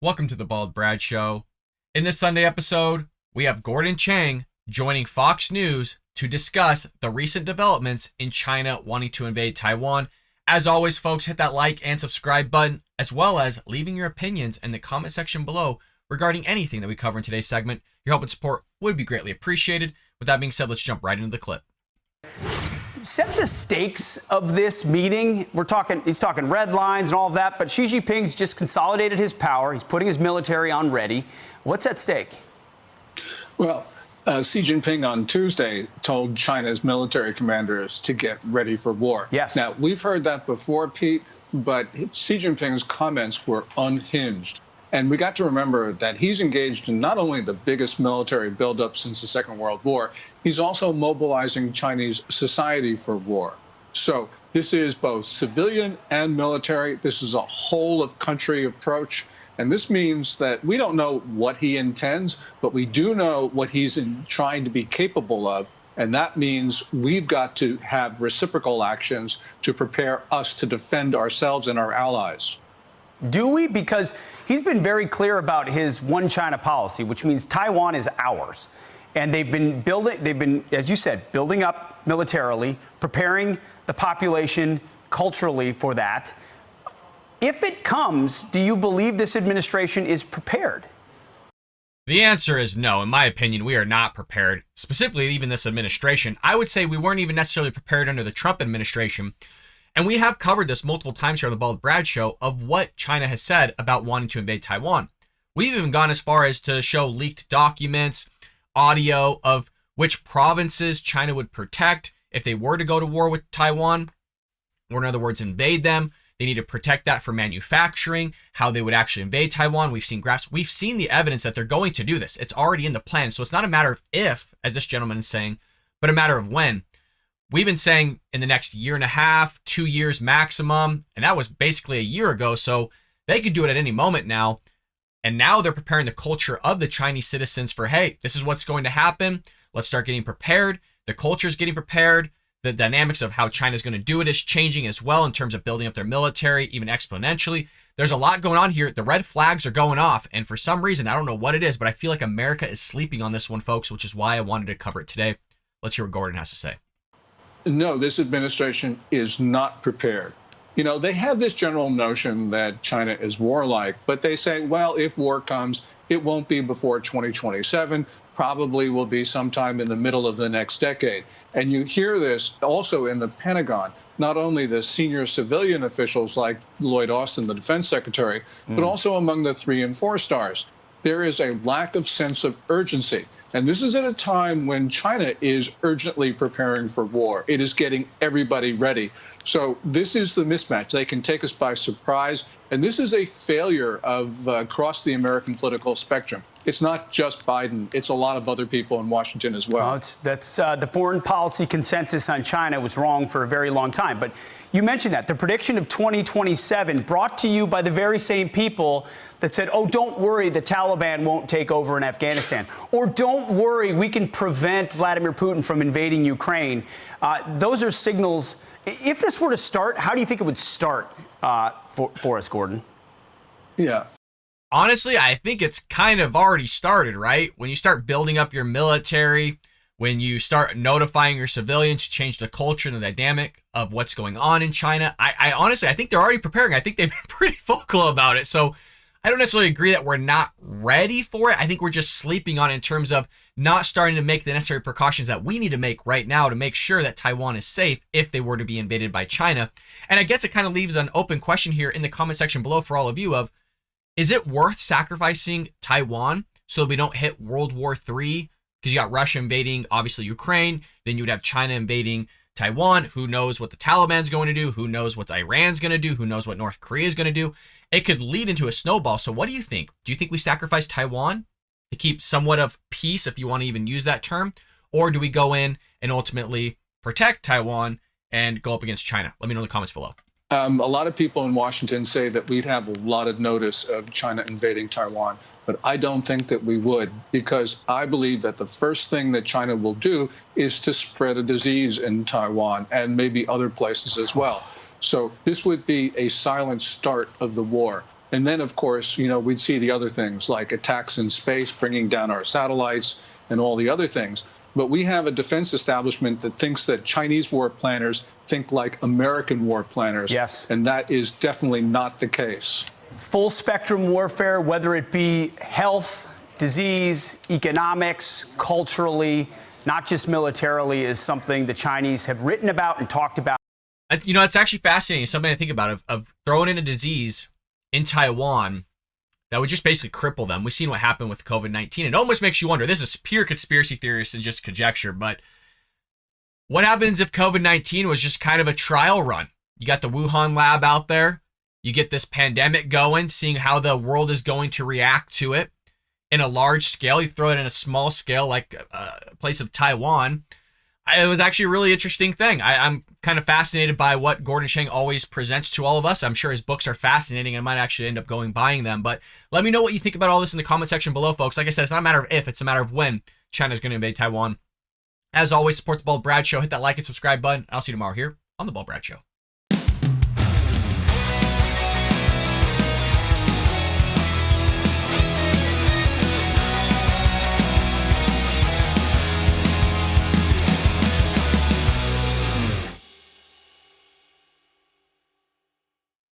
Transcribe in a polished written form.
Welcome to the Bald Brad Show. In this Sunday episode, we have Gordon Chang joining Fox News to discuss the recent developments in China wanting to invade Taiwan. As always, folks, hit that like and subscribe button, as well as leaving your opinions in the comment section below regarding anything that we cover in today's segment. Your help and support would be greatly appreciated. With that being said, let's jump right into the clip. Set the stakes of this meeting. He's talking red lines and all of that, but Xi Jinping's just consolidated his power. He's putting his military on ready. What's at stake? Well, Xi Jinping on Tuesday told China's military commanders to get ready for war. Yes. Now, we've heard that before, Pete, but Xi Jinping's comments were unhinged. And we got to remember that he's engaged in not only the biggest military buildup since the Second World War, he's also mobilizing Chinese society for war. So this is both civilian and military. This is a whole of country approach. And this means that we don't know what he intends, but we do know what he's trying to be capable of. And that means we've got to have reciprocal actions to prepare us to defend ourselves and our allies. Do we? Because he's been very clear about his one China policy, which means Taiwan is ours. And they've been, as you said, building up militarily, preparing the population culturally for that. If it comes, do you believe this administration is prepared? The answer is no. In my opinion, we are not prepared. Specifically, even this administration. I would say we weren't even necessarily prepared under the Trump administration. And we have covered this multiple times here on the Bald Brad Show of what China has said about wanting to invade Taiwan. We've even gone as far as to show leaked documents, audio of which provinces China would protect if they were to go to war with Taiwan, or in other words, invade them. They need to protect that for manufacturing, how they would actually invade Taiwan. We've seen graphs. We've seen the evidence that they're going to do this. It's already in the plan. So it's not a matter of if, as this gentleman is saying, but a matter of when. We've been saying in the next year and a half, 2 years maximum, and that was basically a year ago, so they could do it at any moment now. And now they're preparing the culture of the Chinese citizens for, hey, this is what's going to happen. Let's start getting prepared. The culture is getting prepared. The dynamics of how China's going to do it is changing as well in terms of building up their military, even exponentially. There's a lot going on here. The red flags are going off, and for some reason, I don't know what it is, but I feel like America is sleeping on this one, folks, which is why I wanted to cover it today. Let's hear what Gordon has to say. No, this administration is not prepared. You know, they have this general notion that China is warlike, but they say, well, if war comes, it won't be before 2027, probably will be sometime in the middle of the next decade. And you hear this also in the Pentagon, not only the senior civilian officials like Lloyd Austin, the defense secretary, but also among the 3 and 4 stars. There is a lack of sense of urgency. And this is at a time when China is urgently preparing for war. It is getting everybody ready. So this is the mismatch. They can take us by surprise. And this is a failure of across the American political spectrum. It's not just Biden. It's a lot of other people in Washington as well. That's the foreign policy consensus on China was wrong for a very long time. But you mentioned that. The prediction of 2027 brought to you by the very same people that said, oh, don't worry, the Taliban won't take over in Afghanistan. Or don't worry, we can prevent Vladimir Putin from invading Ukraine. Those are signals. If this were to start, how do you think it would start for us, Gordon? Yeah. Honestly, I think it's kind of already started, right? When you start building up your military, when you start notifying your civilians to change the culture and the dynamic of what's going on in China, I honestly, I think they're already preparing. I think they've been pretty vocal about it. So I don't necessarily agree that we're not ready for it. I think we're just sleeping on it in terms of not starting to make the necessary precautions that we need to make right now to make sure that Taiwan is safe if they were to be invaded by China. And I guess it kind of leaves an open question here in the comment section below for all of you of, is it worth sacrificing Taiwan so that we don't hit World War III? Because you got Russia invading, obviously, Ukraine. Then you would have China invading Taiwan. Who knows what the Taliban's going to do? Who knows what Iran's going to do? Who knows what North Korea is going to do? It could lead into a snowball. So what do you think? Do you think we sacrifice Taiwan to keep somewhat of peace, if you want to even use that term? Or do we go in and ultimately protect Taiwan and go up against China? Let me know in the comments below. A lot of people in Washington say that we'd have a lot of notice of China invading Taiwan, but I don't think that we would, because I believe that the first thing that China will do is to spread a disease in Taiwan and maybe other places as well. So this would be a silent start of the war. And then, of course, we'd see the other things like attacks in space, bringing down our satellites and all the other things. But we have a defense establishment that thinks that Chinese war planners think like American war planners. Yes. And that is definitely not the case. Full spectrum warfare, whether it be health, disease, economics, culturally, not just militarily, is something the Chinese have written about and talked about. It's actually fascinating. Something to think about of throwing in a disease in Taiwan that would just basically cripple them. We've seen what happened with COVID-19. It almost makes you wonder. This is pure conspiracy theorists and just conjecture, but what happens if COVID-19 was just kind of a trial run? You got the Wuhan lab out there. You get this pandemic going, seeing how the world is going to react to it in a large scale. You throw it in a small scale like a place of Taiwan. It was actually a really interesting thing. I'm kind of fascinated by what Gordon Chang always presents to all of us. I'm sure his books are fascinating and I might actually end up buying them. But let me know what you think about all this in the comment section below, folks. Like I said, it's not a matter of if, it's a matter of when China's going to invade Taiwan. As always, support the Bald Brad Show. Hit that like and subscribe button. I'll see you tomorrow here on the Bald Brad Show.